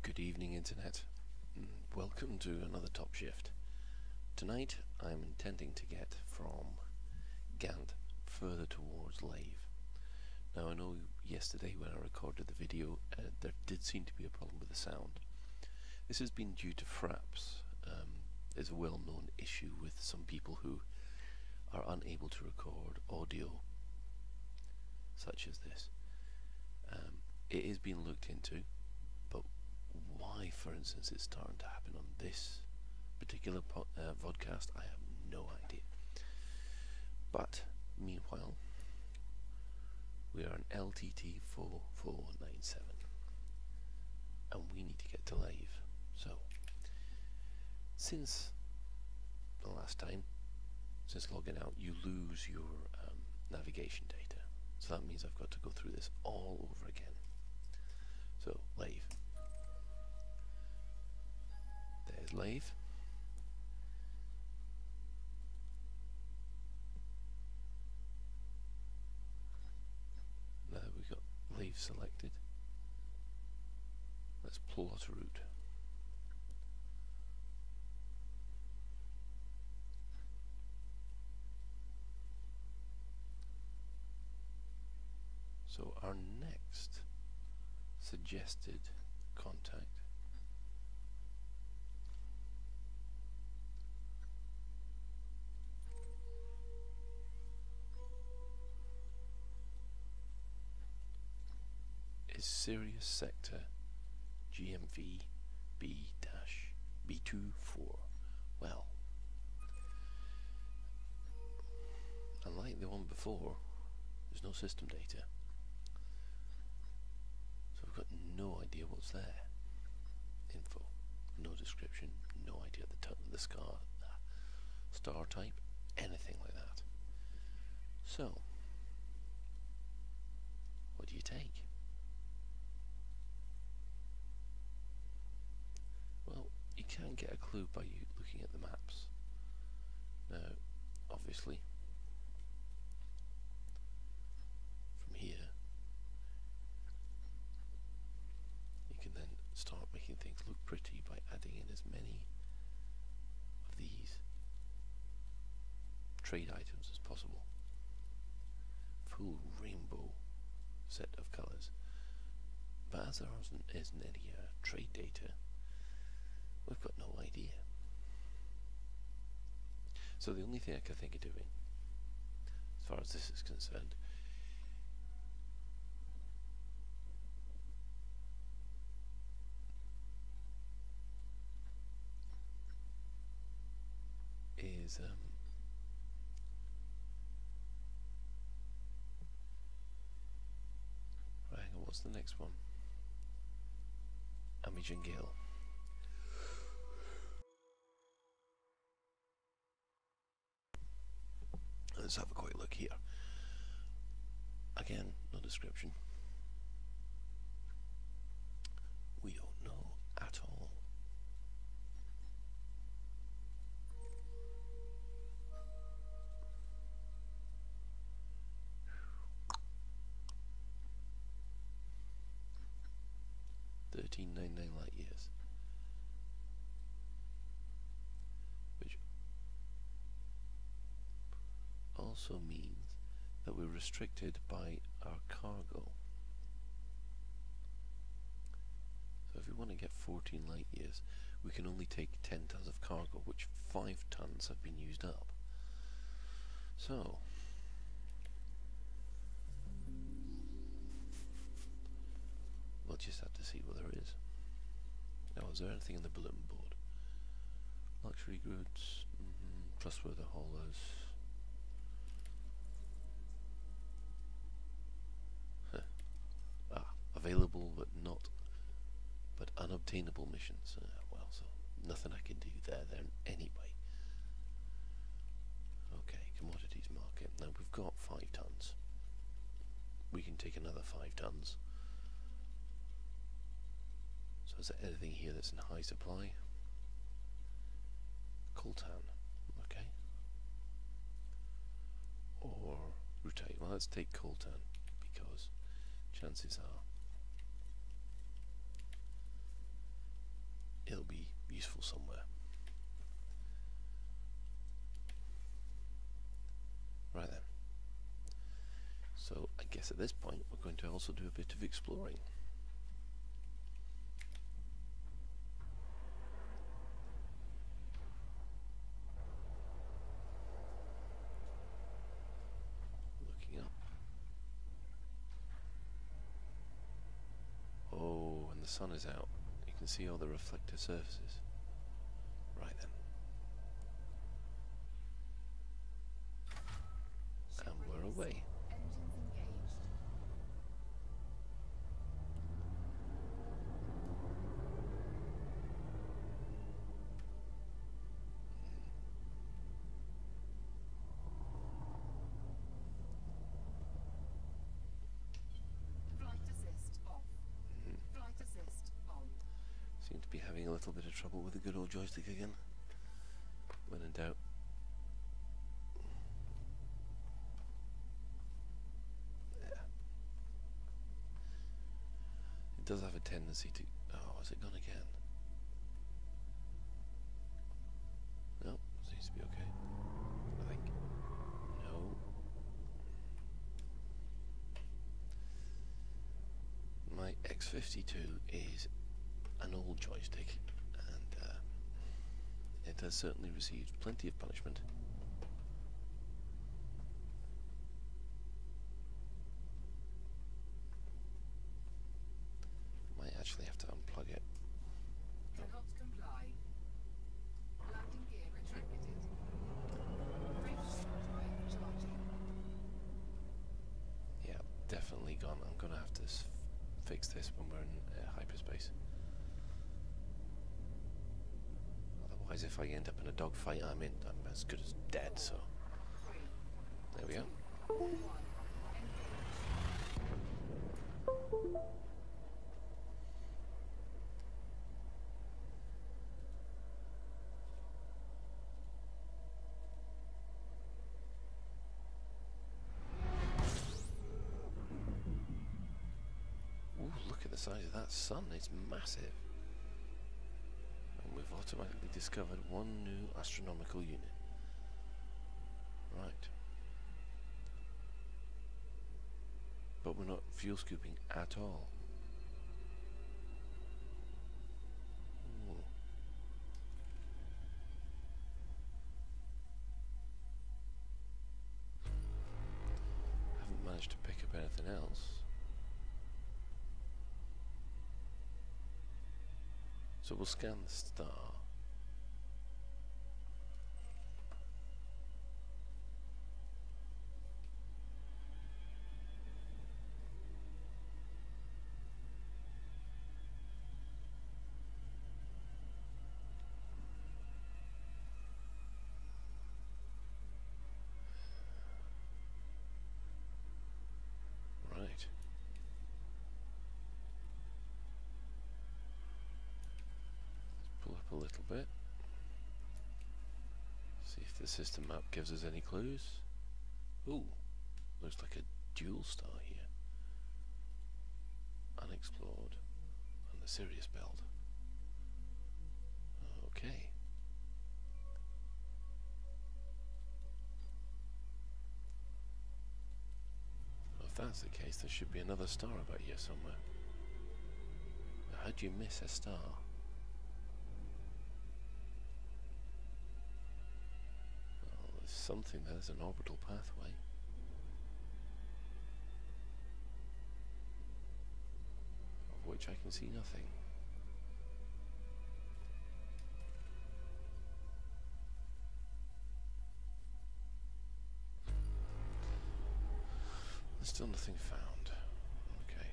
Good evening, Internet. Welcome to another Top Shift. Tonight I'm intending to get from Gant further towards Lave. Now I know yesterday when I recorded the video there did seem to be a problem with the sound. This has been due to fraps. There's a well-known issue with some people who are unable to record audio such as this. It is being looked into, but why, for instance, it's starting to happen on this particular vodcast, I have no idea. But meanwhile, we are an LTT 4497, and we need to get to Lave. So, since the last time, since logging out, you lose your navigation data. So that means I've got to go through this all over again. So, Lave. There's Lave. Now that we've got Lave selected, let's plot a route. So our next suggested contact is Sirius Sector GMV B-B24. Well, unlike the one before, there's no system data. So we've got no idea what's there. Info, no description, no idea the star type, anything like that. So, what do you take? Well, you can get a clue by you looking at the maps. Now, obviously, from here, you can then start making things look pretty by adding in as many of these trade items as possible. Full rainbow set of colours. But as there isn't any trade data, we've got no idea. So the only thing I can think of doing, as far as this is concerned, is right, hang on, what's the next one? Imogen Gill. Let's have a quick look here. Again, no description. We don't know at all. $13.99 light years. Which also means that we're restricted by our cargo. So if we want to get 14 light years, we can only take 10 tons of cargo, which 5 tons have been used up. So we'll just have to see what there is. Now, is there anything in the bulletin board? Luxury goods, trustworthy haulers. Available but unobtainable missions. Well, so nothing I can do there then anyway. Okay, commodities market. Now we've got 5 tons. We can take another 5 tons. So is there anything here that's in high supply? Coltan, okay. Or rutite. Well, let's take coltan because chances are it'll be useful somewhere. Right then. So I guess at this point we're going to also do a bit of exploring. Looking up. Oh, when the sun is out, you can see all the reflective surfaces. Right then. And we're away. Seem to be having a little bit of trouble with the good old joystick again. When in doubt. Yeah. It does have a tendency to... Oh, has it gone again? No, seems to be okay. I think. No. My X52 is an old joystick, and it has certainly received plenty of punishment. Might actually have to unplug it. Cannot comply. Landing gear retracted. Drive charging. Yeah, definitely gone. I'm gonna have to fix this when we're in hyperspace. Otherwise, if I end up in a dogfight, I'm as good as dead, so... There we go. Ooh, look at the size of that sun, it's massive. And we've automatically discovered one new astronomical unit. Right. But we're not fuel scooping at all. Ooh. Haven't managed to pick up anything else. So we'll scan the star. Right. Pull up a little bit. See if the system map gives us any clues. Ooh, looks like a dual star here. Unexplored and the Sirius belt. Okay. Well, if that's the case, there should be another star about here somewhere. How do you miss a star? Well, there's something, there's an orbital pathway. Of which I can see nothing. There's still nothing found. Okay.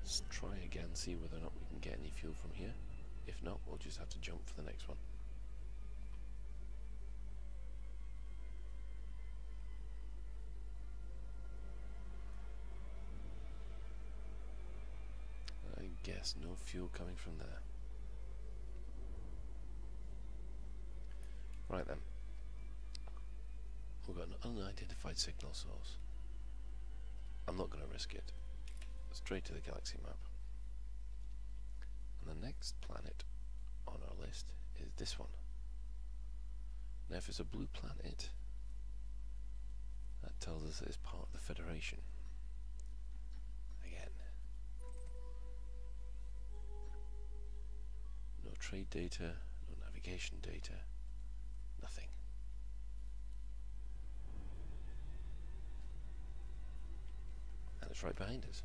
Let's try again, see whether or not we can get any fuel from here. If not, we'll just have to jump for the next one. I guess no fuel coming from there. Right then. We've got an unidentified signal source. I'm not going to risk it. Straight to the galaxy map. And the next planet on our list is this one. Now if it's a blue planet, that tells us that it's part of the Federation. Again. No trade data, no navigation data, nothing. And it's right behind us.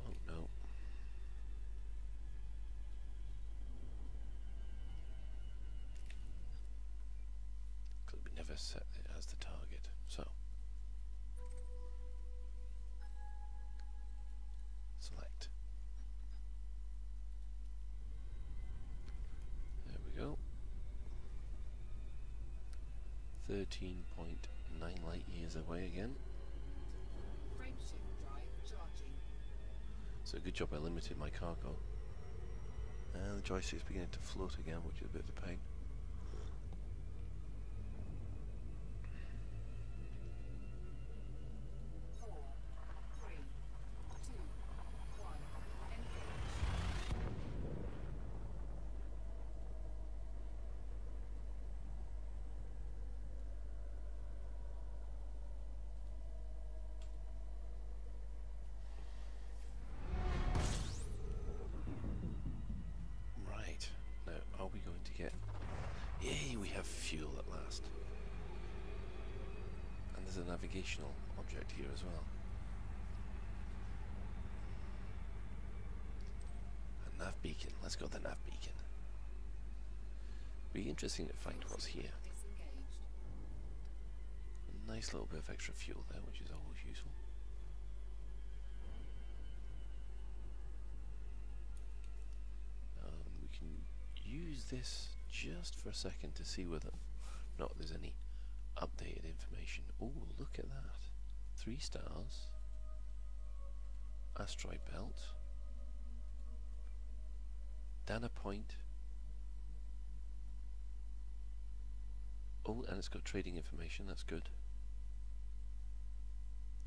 Oh no. Because we never set it as the target. So select. There we go. 13.9 light years away again. Frameshift drive charging. So good job I limited my cargo. And the joystick's beginning to float again, which is a bit of a pain. Four, three, two, one. Engage. Right, now are we going to get... Yay, we have fuel at last. And there's a navigational object here as well. A nav beacon, let's go to the nav beacon. Be interesting to find what's here. Disengaged. A nice little bit of extra fuel there, which is always useful. We can use this just for a second to see whether or not there's any updated information. Oh, look at that. 3 stars. Asteroid belt. Dana Point. Oh, and it's got trading information, that's good.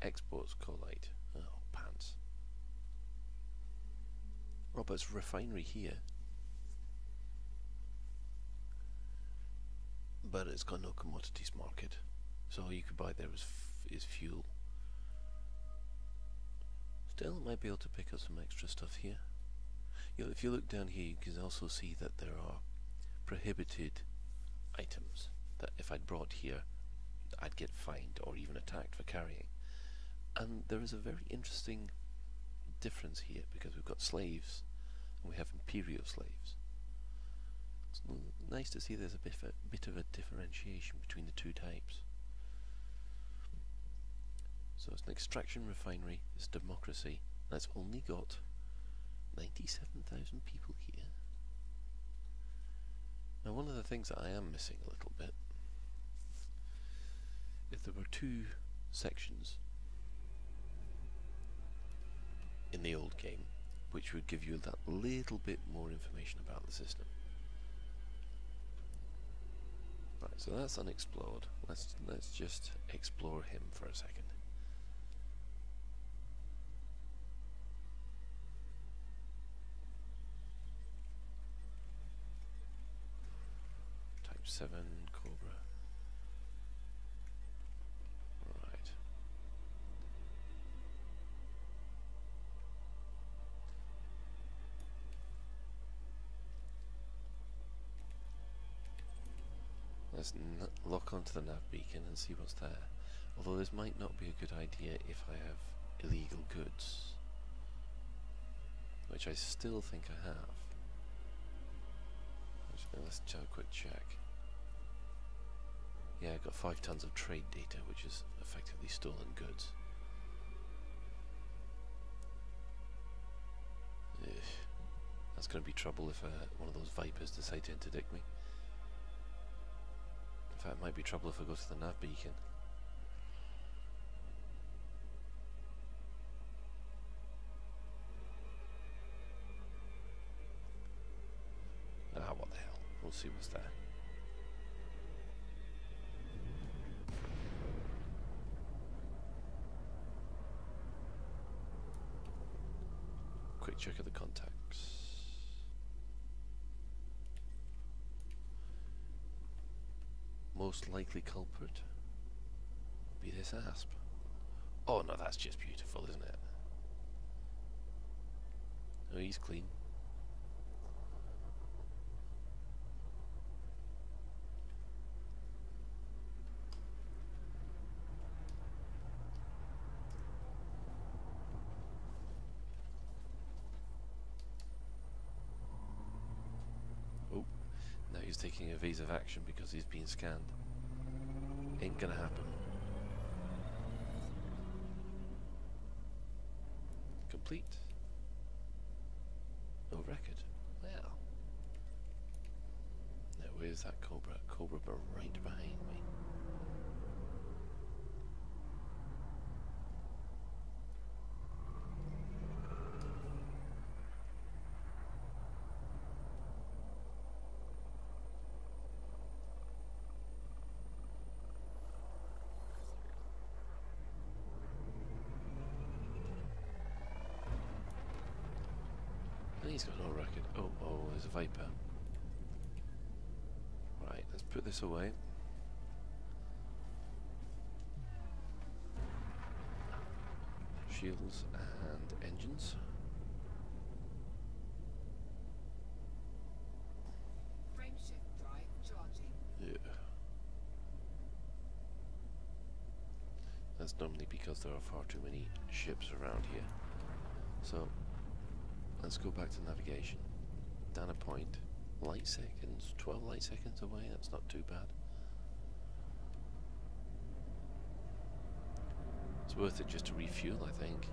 Exports collide. Oh, pants. Robert's refinery here. But it's got no commodities market. So all you could buy there is fuel. Still, might be able to pick up some extra stuff here. You know, if you look down here, you can also see that there are prohibited items that if I'd brought here, I'd get fined or even attacked for carrying. And there is a very interesting difference here because we've got slaves and we have imperial slaves. It's nice to see there's a bit of a differentiation between the two types. So it's an extraction refinery, it's democracy, and it's only got 97,000 people here. Now one of the things that I am missing a little bit, if there were 2 sections in the old game which would give you that little bit more information about the system. Right, so that's unexplored. Let's just explore him for a second. Type 7 Cobra. Right. Let's lock onto the nav beacon and see what's there. Although this might not be a good idea if I have illegal goods, which I still think I have. Let's have a quick check. Yeah, I got 5 tons of trade data, which is effectively stolen goods. Ugh. That's going to be trouble if one of those vipers decide to interdict me. In fact, it might be trouble if I go to the nav beacon. Ah, what the hell. see what's there. Quick check of the contacts. Most likely culprit be this asp. Oh no, that's just beautiful, isn't it? Oh, he's clean. Oh, now he's taking evasive action because he's being scanned. Ain't gonna happen. Complete. No record. Well. Now where's that Cobra? Cobra right behind me. And he's got no record. Oh, there's a Viper. Right, let's put this away. Shields and engines. Frameshift drive charging. Yeah. That's normally because there are far too many ships around here. So, let's go back to navigation. Data point. Light seconds. 12 light seconds away. That's not too bad. It's worth it just to refuel, I think.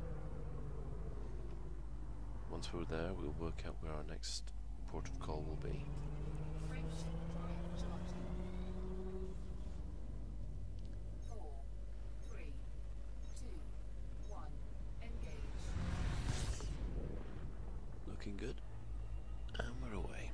Once we're there, we'll work out where our next port of call will be. Frameshift drive charging. 4, 3, 2, 1. Engage. Looking good. And we're away.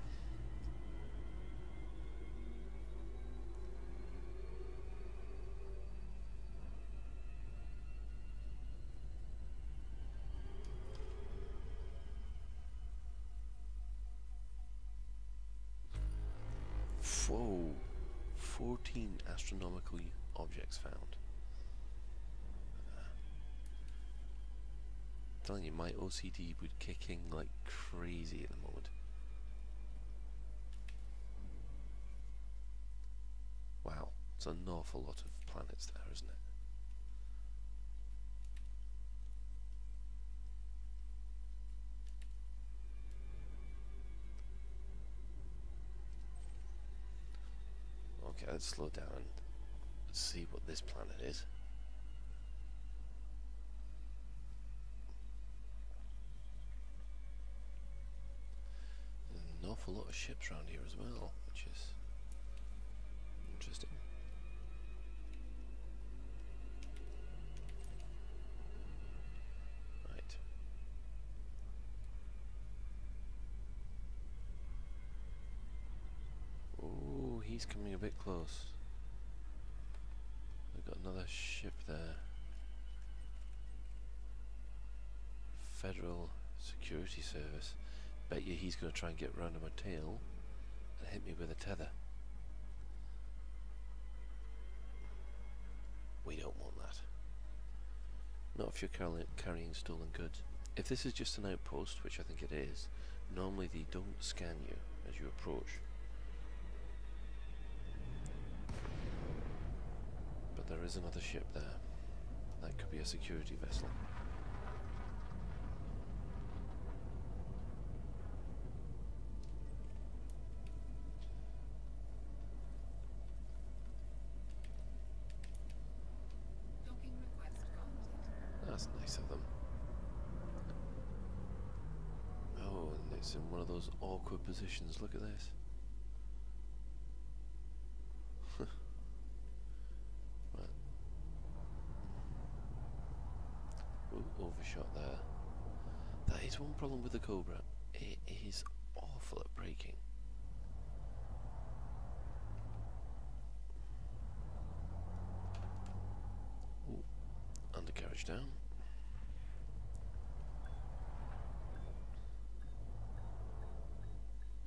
Whoa. 14 astronomical objects found. I'm telling you, my OCD would kick in like crazy at the moment. Wow, it's an awful lot of planets there, isn't it? Okay, let's slow down and see what this planet is. There's an awful lot of ships around here as well, which is interesting. Right. Oh, he's coming a bit close. We've got another ship there. Federal Security Service. Bet you he's going to try and get round on my tail and hit me with a tether. We don't want that. Not if you're carrying stolen goods. If this is just an outpost, which I think it is, normally they don't scan you as you approach. But there is another ship there. That could be a security vessel. Docking request granted. That's nice of them. Oh, and it's in one of those awkward positions. Look at this. Right. Ooh, overshot there. That is one problem with the Cobra. It is awful at braking. damage down.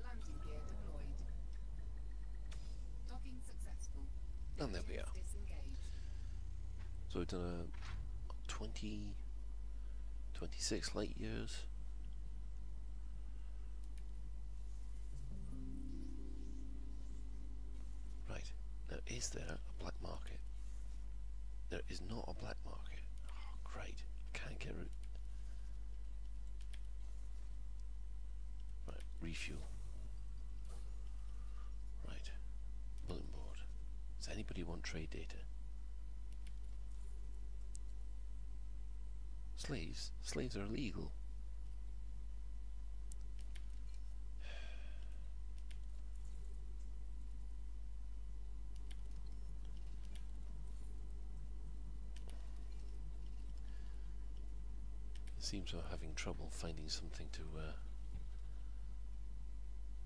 Landing gear deployed. Docking successful. And there we Engines are. disengaged. So we've done a 26 light years. Right, now is there a black market? There is not a black market. Oh, great, I can't get it. Right, refuel. Right, bulletin board. Does anybody want trade data? Slaves? Slaves are illegal. It seems we're having trouble finding something to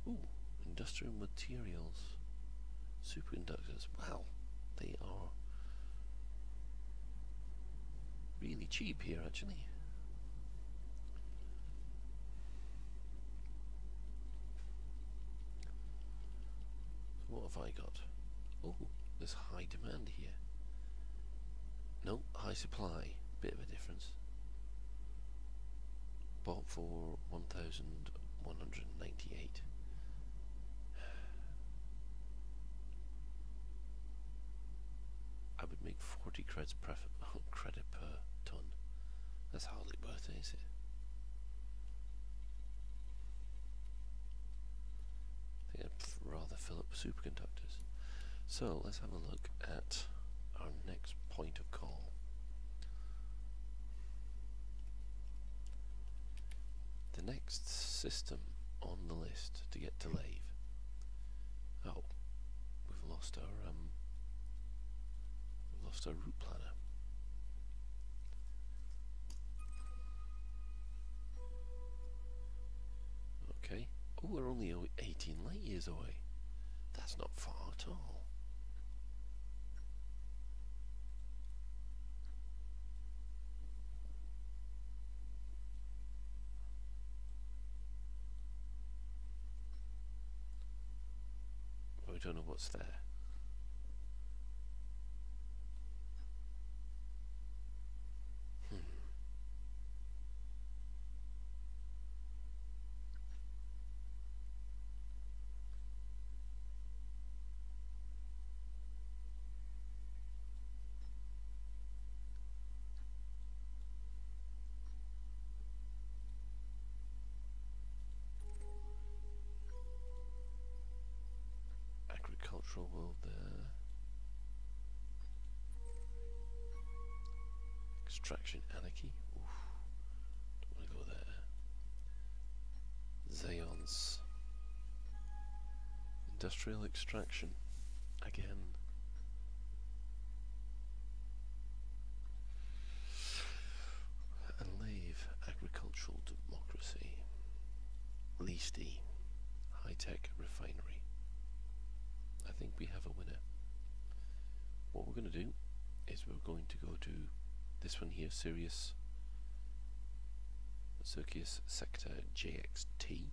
ooh, industrial materials. Superconductors. Wow, they are really cheap here actually. So what have I got? Oh, there's high demand here. No, high supply. Bit of a difference. Bought for 1,198. I would make 40 credits credit per ton. That's hardly worth it, is it? I think I'd rather fill up with superconductors. So let's have a look at our next point of call. The next system on the list to get to Lave. Oh, we've lost our route planner. Okay. Oh, we're only 18 light years away. That's not far at all. But we don't know what's there. Agricultural world there. Extraction anarchy. Oof. Don't want to go there. Zeons. Industrial extraction. Again. And Lave. Agricultural democracy. Leasty. High-tech refinery. I think we have a winner. What we're going to do is we're going to go to this one here, Circus Sector JXT,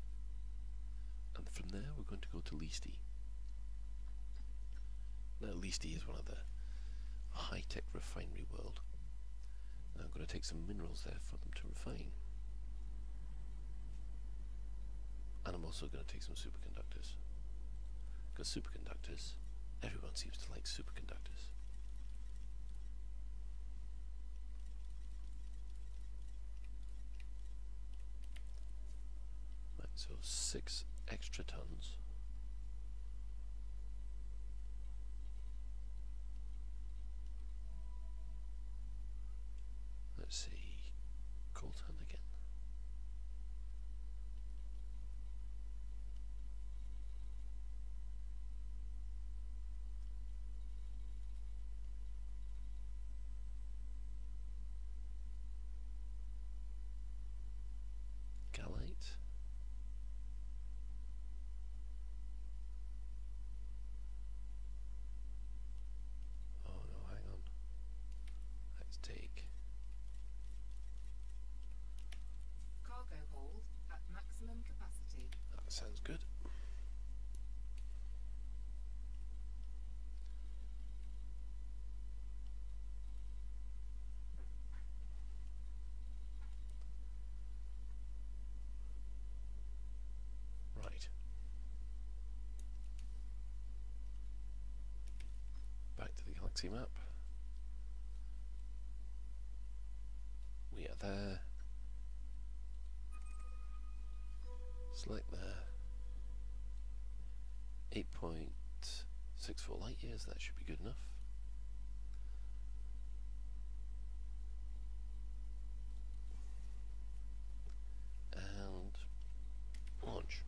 and from there we're going to go to Leasty. Now Leasty is one of the high-tech refinery world, and I'm going to take some minerals there for them to refine, and I'm also going to take some superconductors, because superconductors, everyone seems to like superconductors. Right, so 6 extra tons. Let's see, coltan again. Galite. Oh no, hang on. Let's take sounds good. Right. Back to the galaxy map. We are there. Select there. 8.64 light years, that should be good enough. And launch.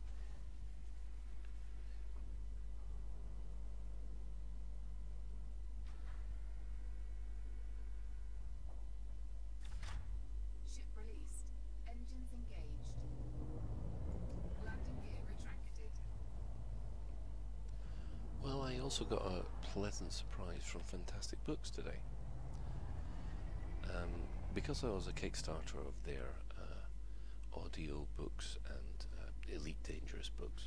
Ship released. Engines engaged. Landing gear retracted. Well, I also got a pleasant surprise from Fantastic Books today. Because I was a Kickstarter of their audio books and Elite Dangerous books,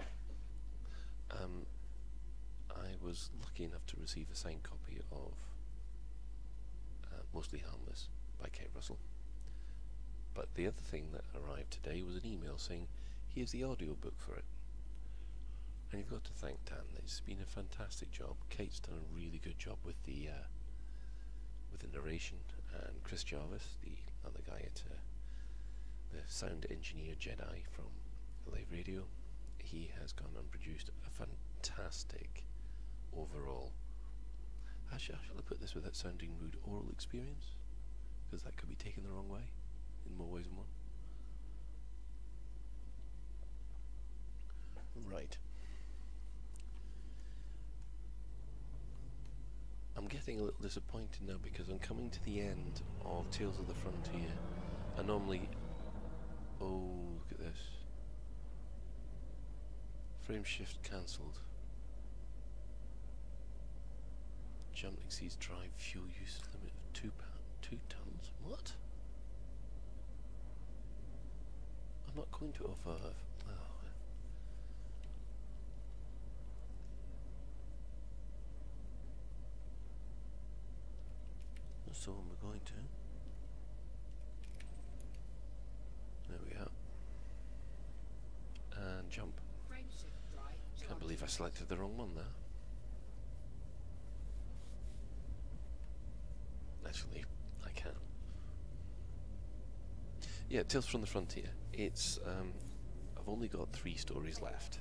I was lucky enough to receive a signed copy of Mostly Harmless by Kate Russell. But the other thing that arrived today was an email saying, here's the audio book for it. And you've got to thank Dan. It's been a fantastic job. Kate's done a really good job with the narration, and Chris Jarvis, the other guy at the sound engineer Jedi from Lave Radio, he has gone and produced a fantastic overall. How shall I put this without sounding rude? Oral experience, because that could be taken the wrong way in more ways than one. Right. I'm getting a little disappointed now because I'm coming to the end of Tales of the Frontier. I normally... Oh, look at this. Frame shift cancelled. Jump exceeds drive fuel use limit of 2 tons. What? I'm not going to offer... Oh. That's the one we're going to. There we are. And jump. Frame shift drive. Can't believe I selected the wrong one there. Actually, I can. Yeah, Tales from the Frontier. It's I've only got 3 stories left,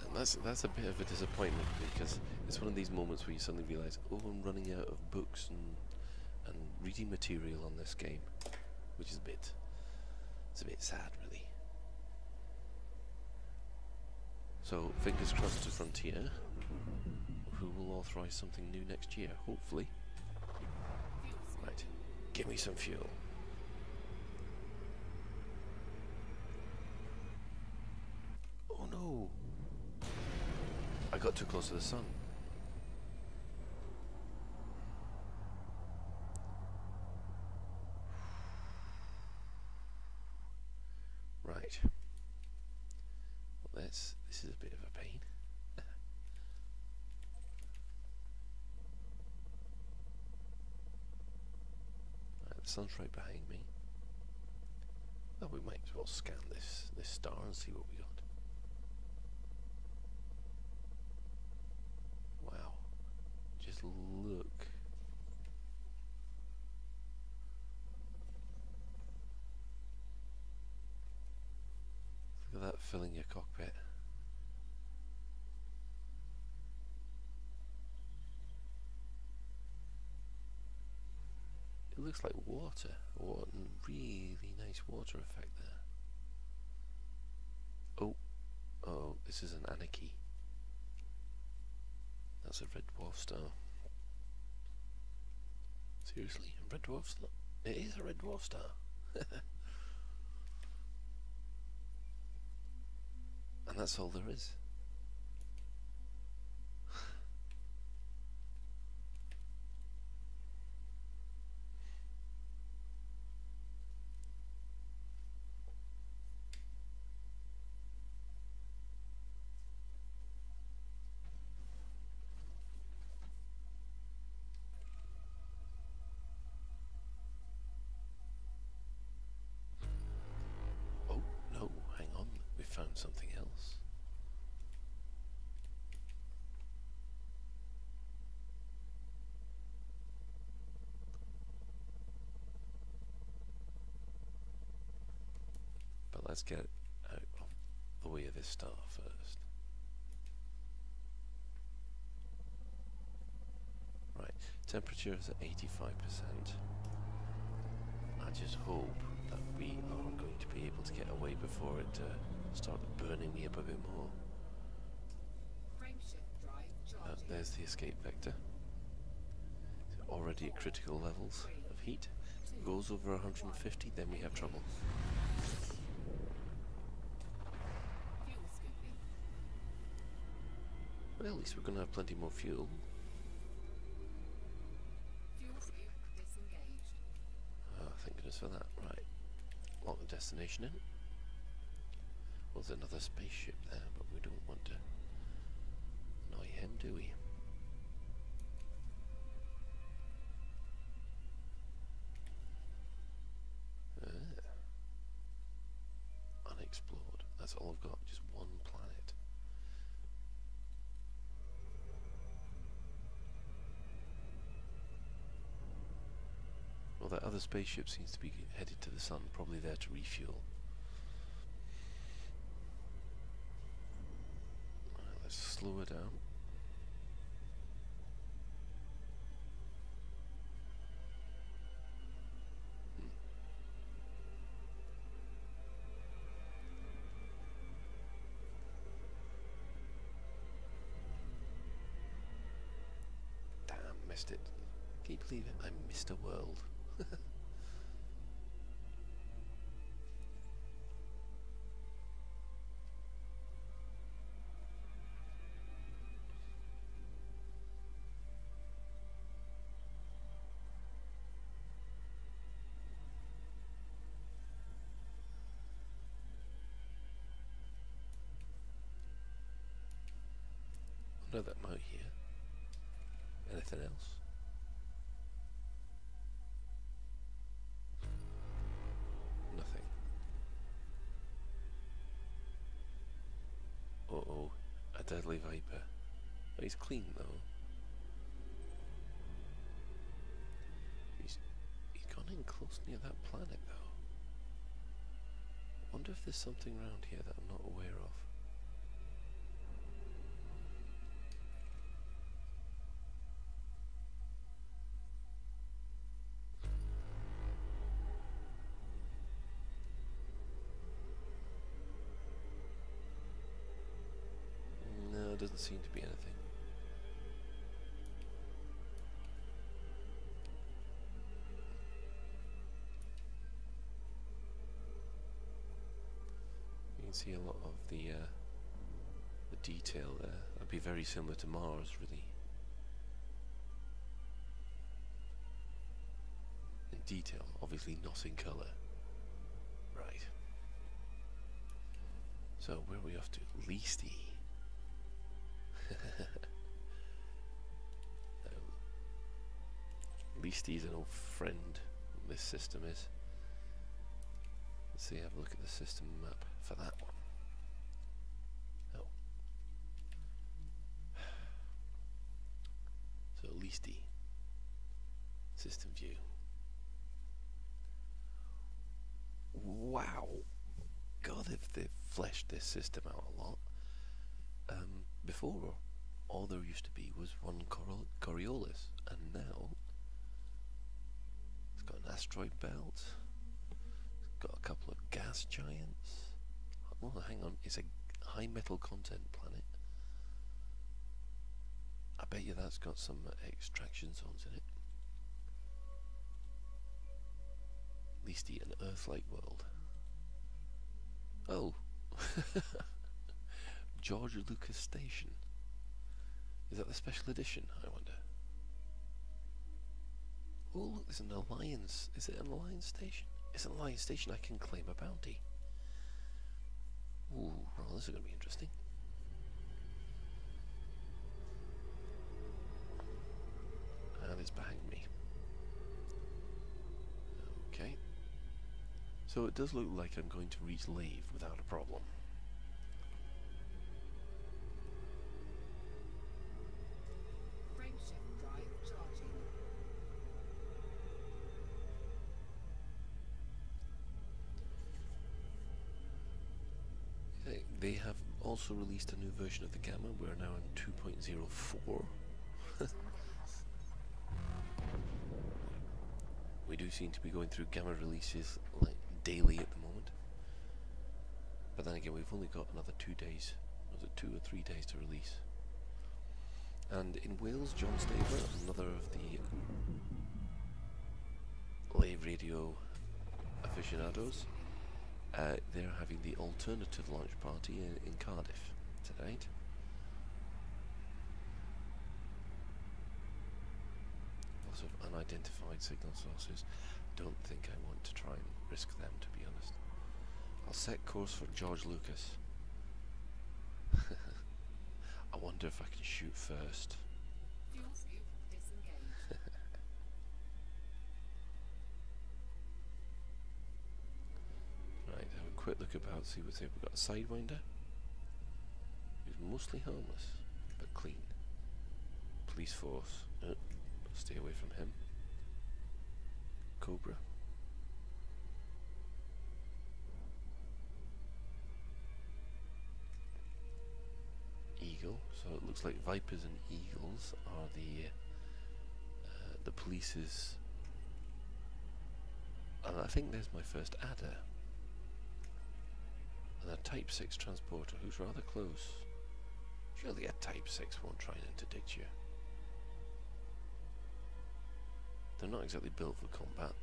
and that's a bit of a disappointment because it's one of these moments where you suddenly realise, oh, I'm running out of books and reading material on this game, which is it's a bit sad, really. So fingers crossed to Frontier, who will authorise something new next year, hopefully. Right, give me some fuel. Oh no! I got too close to the sun. Right. Well, this is a bit of a pain. Right, the sun's right behind me. Well, we might as well scan this star and see what we got. Wow. Just look. Look at that filling your cockpit. It looks like water. What a really nice water effect there. Oh, this is an Anarchy. That's a red dwarf star. Seriously, a red dwarf star? It is a red dwarf star. And that's all there is. let's get out of the way of this star first. Right, temperature is at 85%. I just hope that we are going to be able to get away before it starts burning me up a bit more. Frameshift drive charging. There's the escape vector. It's already at critical levels of heat. Goes over 150, then we have trouble. Fuel scooping. Well, at least we're going to have plenty more fuel. Fuel scoop disengaged. Oh, thank goodness for that. Right. Lock the destination in. Well, there's another spaceship there, but we don't want to annoy him, do we? Unexplored. That's all I've got, just one planet. Well, that other spaceship seems to be headed to the sun, probably there to refuel. Right, let's slow her down. Damn, missed it. Can you believe it? I missed a world. No, that I'm out here. Anything else? Nothing. Uh-oh, a deadly viper. Oh, he's clean though. He's gone in close near that planet though. Wonder if there's something around here that I'm not aware of. No, it doesn't seem to be anything. You can see a lot of the detail there. That'd be very similar to Mars, really. In detail, obviously not in colour. Right. So where are we off to? Leasty. Leasty's an old friend. This system is. Let's see. Have a look at the system map for that one. Oh. So Leasty. System view. Wow. God, they've fleshed this system out a lot. Before, all there used to be was one Coriolis, and now it's got an asteroid belt. It's got a couple of gas giants. Oh, hang on, it's a high metal content planet. I bet you that's got some extraction zones in it. At least an Earth-like world. Oh. George Lucas Station. Is that the special edition, I wonder? Oh look, there's an Alliance. Is it an Alliance station? It's an Alliance station, I can claim a bounty. Ooh, well this is going to be interesting. And it's behind me. Okay. So it does look like I'm going to reach Lave without a problem. Frameshift drive charging. They have also released a new version of the Gamma. We're now in 2.04. We do seem to be going through Gamma releases like daily at the moment. But then again, we've only got another 2 days. Was it 2 or 3 days to release? And in Wales, John Staver, another of the Lave radio aficionados, they're having the alternative launch party in Cardiff tonight. Lots of unidentified signal sources. Don't think I want to try and risk them, to be honest. I'll set course for George Lucas. I wonder if I can shoot first. Fuel scoop disengaged. Right, have a quick look about, see what's there. We've got a Sidewinder, who's mostly harmless, but clean. Police force, stay away from him. Cobra. Eagle, so it looks like Vipers and Eagles are the police's, and I think there's my first adder. And a Type 6 transporter who's rather close. Surely a Type 6 won't try and interdict you. They're not exactly built for combat.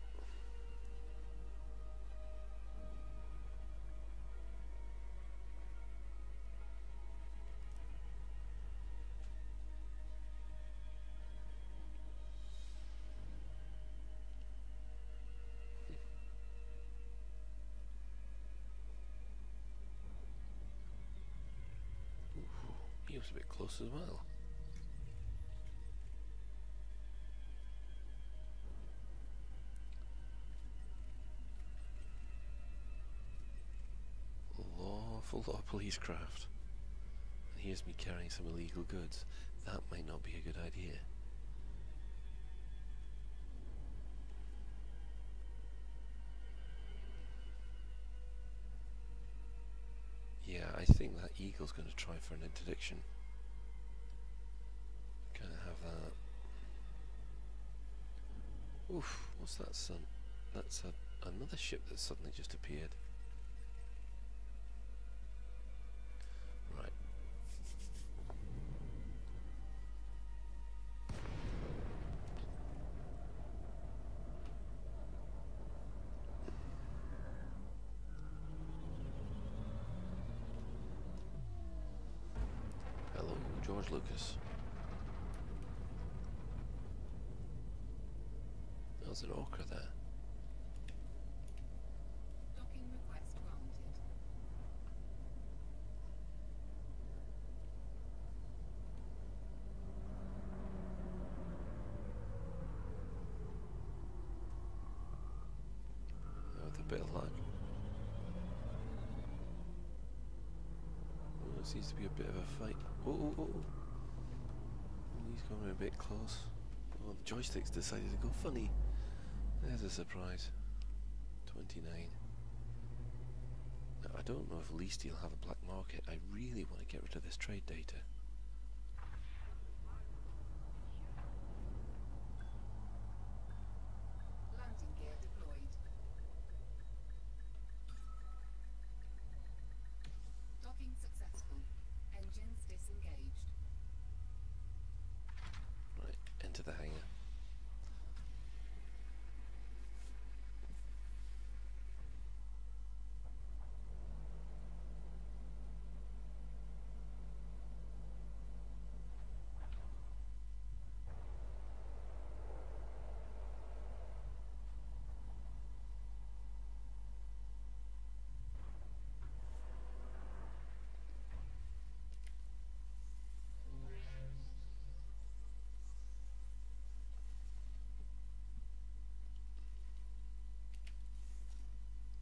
He was a bit close as well. Lawful law police craft. And here's me carrying some illegal goods. That might not be a good idea. Yeah, I think that Eagle's going to try for an interdiction. Kind of have that. Oof, what's that, son? That's another ship that suddenly just appeared. Right. Hello, George Lucas. There's an orca there. Docking request granted. With a bit of luck. Oh, it seems to be a bit of a fight. Oh. He's going a bit close. Oh, the joysticks decided to go funny. There's a surprise. 29. Now, I don't know if Leasty will have a black market. I really want to get rid of this trade data. Landing gear deployed. Docking successful. Engines disengaged. Right, enter the hangar.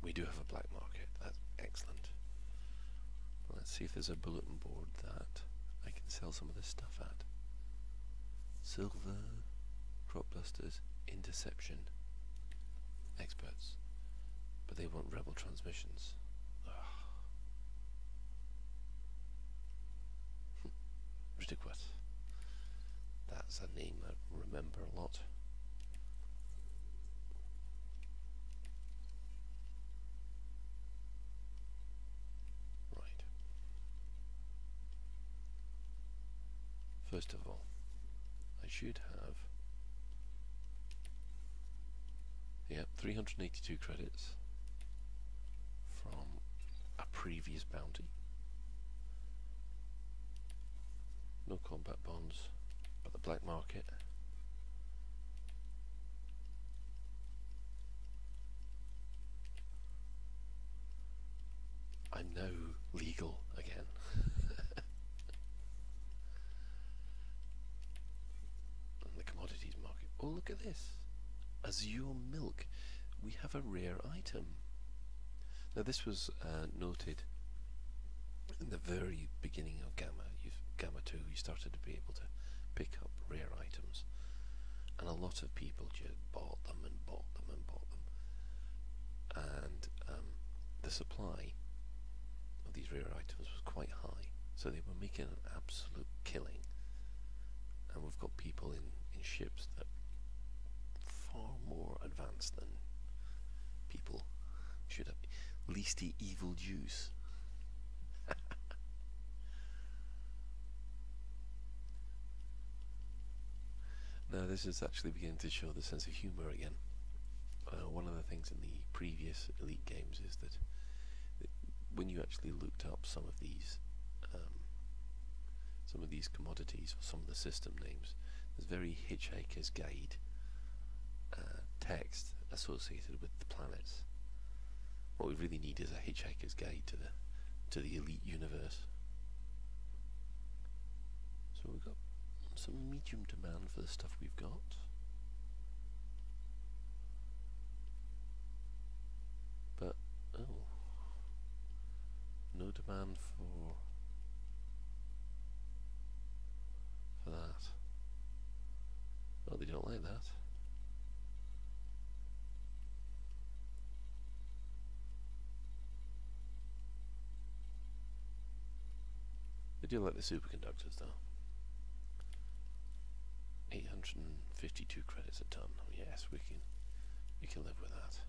We do have a black market. That's excellent. Let's see if there's a bulletin board that I can sell some of this stuff at. Silver, crop dusters, interception, experts. But they want rebel transmissions. Ugh. That's a name I remember a lot. Right. First of all, I should have 382 credits from a previous bounty. No combat bonds, but the black market. I'm now legal again. And the commodities market. Oh, look at this. Azure milk. We have a rare item. Now this was noted in the very beginning of Gamma 2. You started to be able to pick up rare items, and a lot of people just bought them and bought them and bought them, and the supply of these rare items was quite high, so they were making an absolute killing. And we've got people in ships that far more advanced than people should have. Leasty evil juice. Now this is actually beginning to show the sense of humour again. One of the things in the previous Elite games is that when you actually looked up some of these commodities or some of the system names, there's very Hitchhiker's Guide text associated with the planets. What we really need is a Hitchhiker's Guide to the Elite universe. So we've got some medium demand for the stuff we've got. But, oh, no demand for that. Oh, they don't like that. They do like the superconductors though. 852 credits a ton. Oh, yes, we can live with that.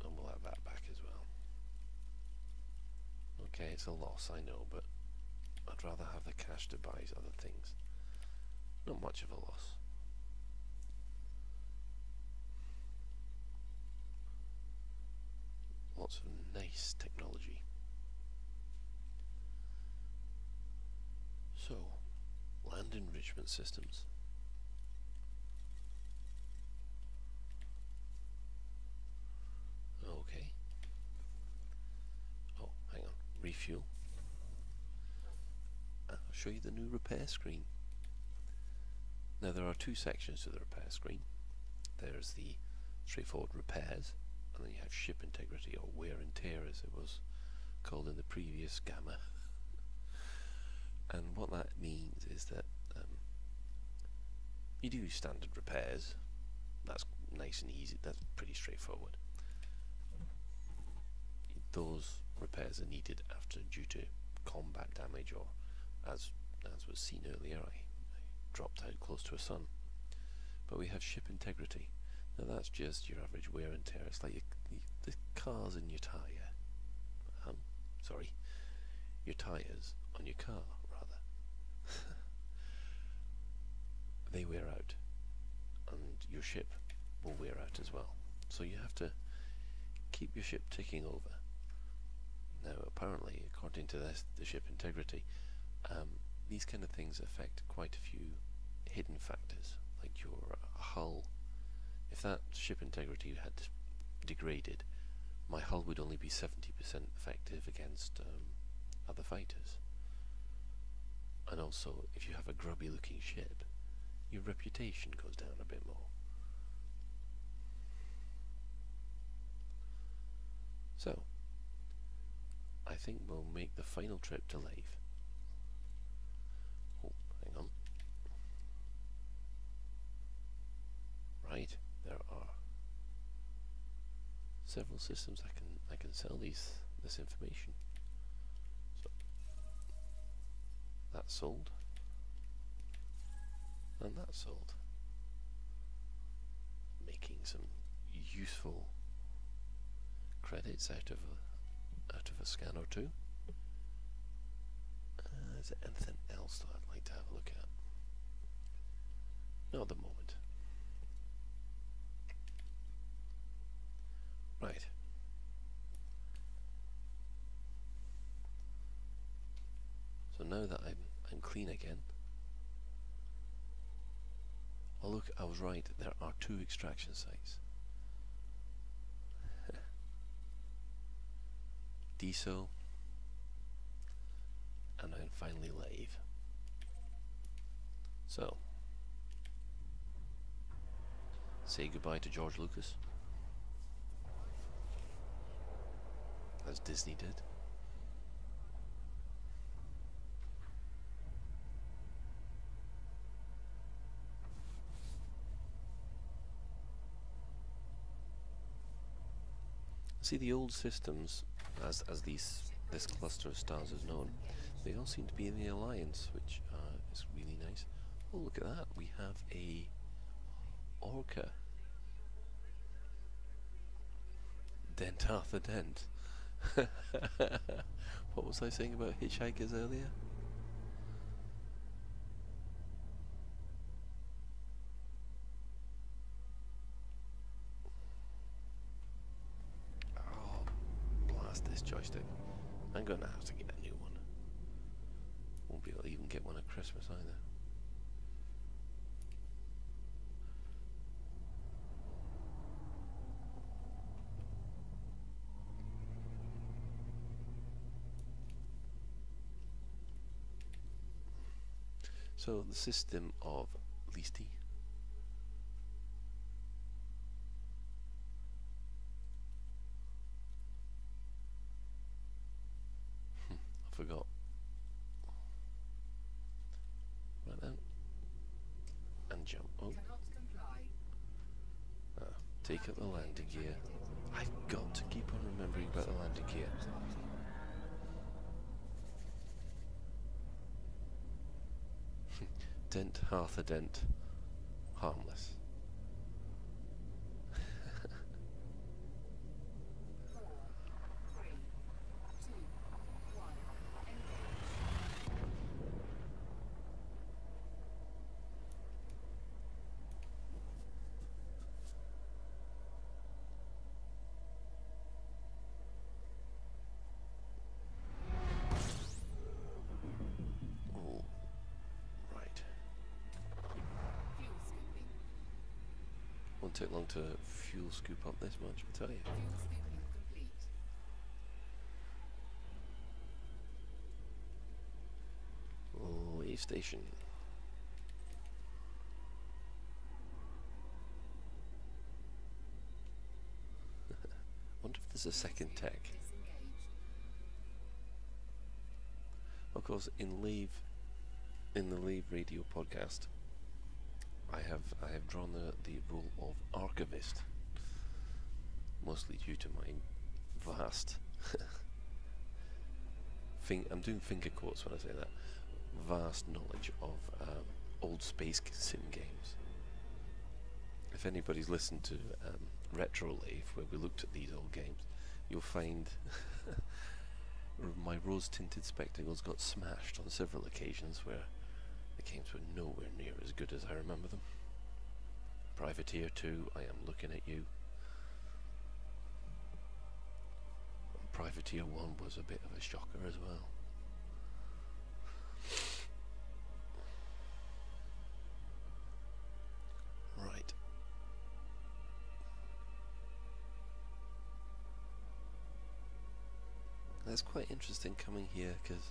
And we'll have that back as well. Okay, it's a loss, I know, but I'd rather have the cash to buy other things. Not much of a loss. Lots of nice technology. So, land enrichment systems. Okay. Oh, hang on. Refuel. I'll show you the new repair screen. Now there are two sections to the repair screen. There's the straightforward repairs, and then you have ship integrity, or wear and tear as it was called in the previous Gamma. And what that means is that you do standard repairs. That's nice and easy, that's pretty straightforward. Those repairs are needed after due to combat damage, or as was seen earlier, I dropped out close to a sun. But we have ship integrity. Now that's just your average wear and tear. It's like the cars in your tyre. Sorry, your tyres on your car, rather. They wear out, and your ship will wear out as well. So you have to keep your ship ticking over. Now, apparently, according to the ship integrity, these kind of things affect quite a few hidden factors, like your hull. If that ship integrity had degraded, my hull would only be 70% effective against other fighters. And also, if you have a grubby looking ship, your reputation goes down a bit more. So, I think we'll make the final trip to Lave. Oh, hang on. Right, there are several systems I can sell this information. So That's sold. And that's sold. Making some useful credits out of a scan or two. Is there anything else that I'd like to have a look at? Not at the moment. Right. So now that I'm clean again. Oh look, I was right. There are 2 extraction sites. Deso, and then finally Lave. So, say goodbye to George Lucas, as Disney did. See, the old systems, as this cluster of stars is known, they all seem to be in the Alliance, which is really nice. Oh, look at that! We have a Orca. Dent Arthur Dent. What was I saying about hitchhikers earlier? This joystick. I'm going to have to get a new one. Won't be able to even get one at Christmas either. So the system of Listi. I forgot. Right then. And jump. Oh. Take up the landing gear. I've got to keep on remembering about the landing gear. Dent, Arthur Dent, harmless. Won't take long to fuel scoop up this much, I'll tell you. Oh, A station. Wonder if there's a second tech. Of course, in the Lave radio podcast, I have drawn the role of archivist, mostly due to my vast I'm doing finger quotes when I say that, vast knowledge of old space sim games. If anybody's listened to Retro Lave, where we looked at these old games, you'll find my rose-tinted spectacles got smashed on several occasions where the games were nowhere near as good as I remember them. Privateer 2, I am looking at you. And Privateer 1 was a bit of a shocker as well. Right. That's quite interesting coming here, because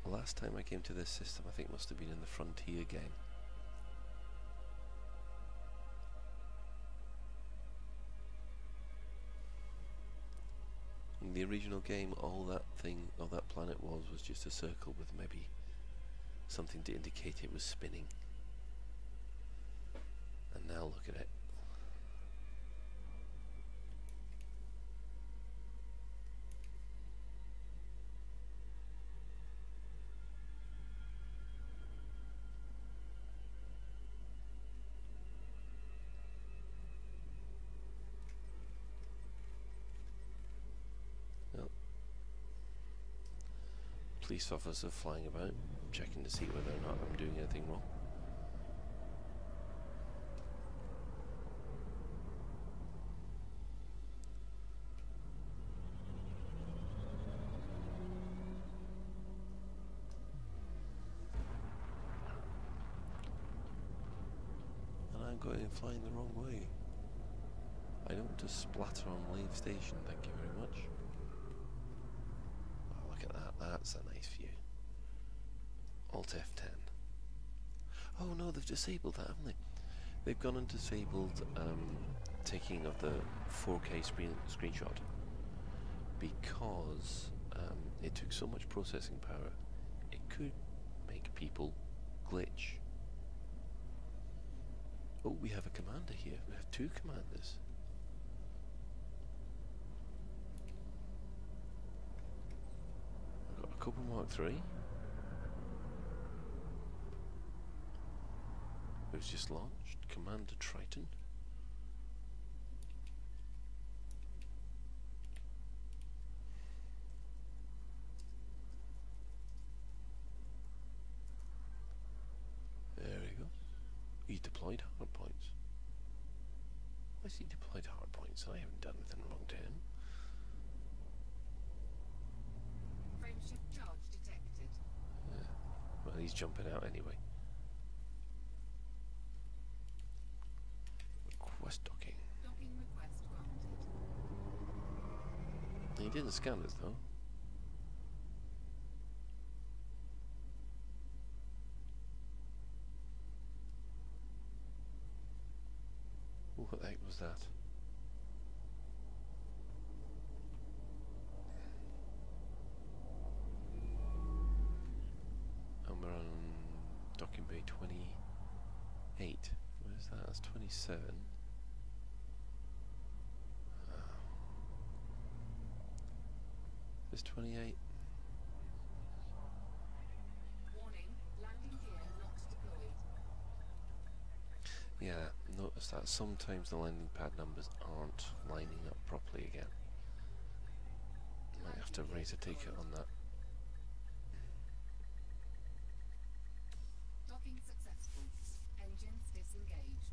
last time I came to this system I think must have been in the Frontier game. In the original game, all that planet was just a circle with maybe something to indicate it was spinning. And now look at it. police officer flying about, checking to see whether or not I'm doing anything wrong. And I'm going and flying the wrong way. I don't want to splatter on Lave Station, thank you very much. Oh, look at that, that's a nice view. Alt F10. Oh no, they've disabled that, haven't they? They've gone and disabled taking of the 4K screenshot because it took so much processing power, it could make people glitch. Oh, we have a commander here. We have two commanders. We've got a Cobra Mark III. Who's just launched. Commander Triton. There we go. He deployed hard points. Why has he deployed hard points? I haven't done anything wrong to him. Frameshift charge detected. Yeah. Well, he's jumping out anyway. Request docking. Docking request granted. He didn't scan us though. Ooh, what the heck was that? And we're on docking bay 28. Where's that? That's 27. There's 28. Warning, landing gear not deployed. Yeah, notice that sometimes the landing pad numbers aren't lining up properly again. Might have to raise a ticket on that. Docking successful. Engines disengaged.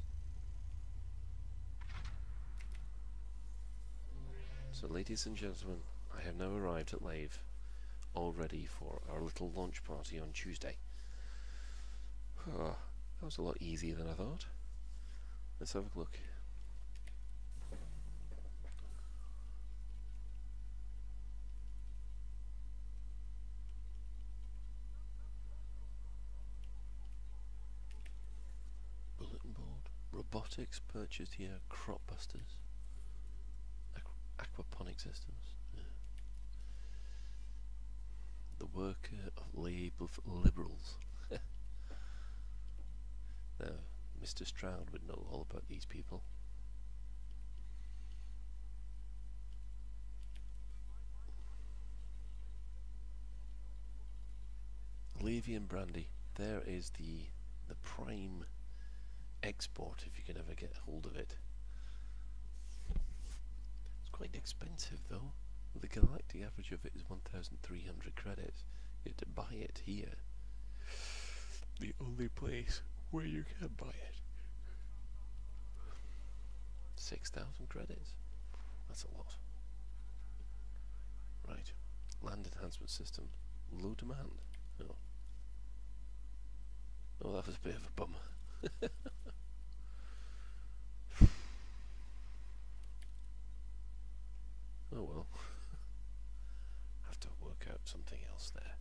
So ladies and gentlemen, I have now arrived at Lave, all ready for our little launch party on Tuesday. That was a lot easier than I thought. Let's have a look. Bulletin board. Robotics purchased here. Crop busters. Aquaponic systems. Yeah. The worker of liberals. Now, Mr. Stroud would know all about these people. Lavian brandy. There is the prime export if you can ever get hold of it. It's quite expensive though. The galactic average of it is 1,300 credits. You have to buy it here. The only place where you can buy it. 6,000 credits. That's a lot. Right. Land enhancement system. Low demand. Oh. Oh, that was a bit of a bummer. Oh well. Have to work out something else there.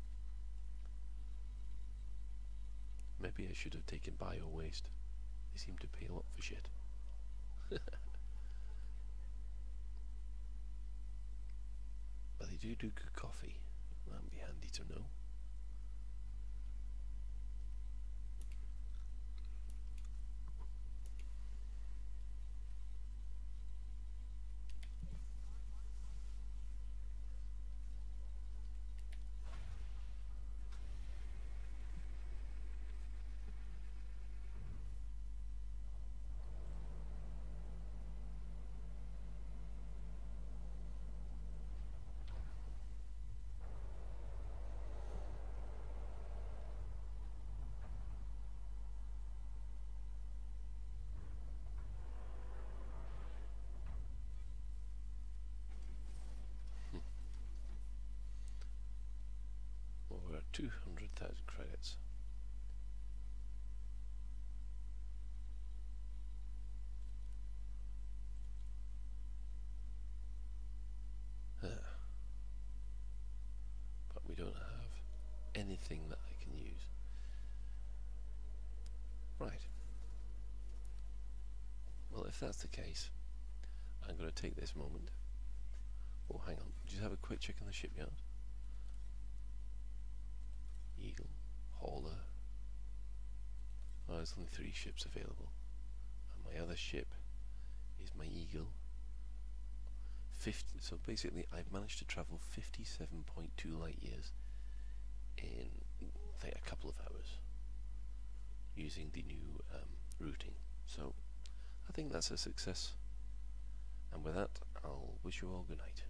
Maybe I should have taken bio waste. They seem to pay a lot for shit. But they do good coffee. That'd be handy to know. 200,000 credits. But we don't have anything that I can use. Right. Well, if that's the case, I'm going to take this moment. Oh, hang on. Just have a quick check in the shipyard. Eagle, Hauler. Oh, there's only 3 ships available. And my other ship is my Eagle. So basically, I've managed to travel 57.2 light years in, I think, a couple of hours using the new routing. So I think that's a success. And with that, I'll wish you all good night.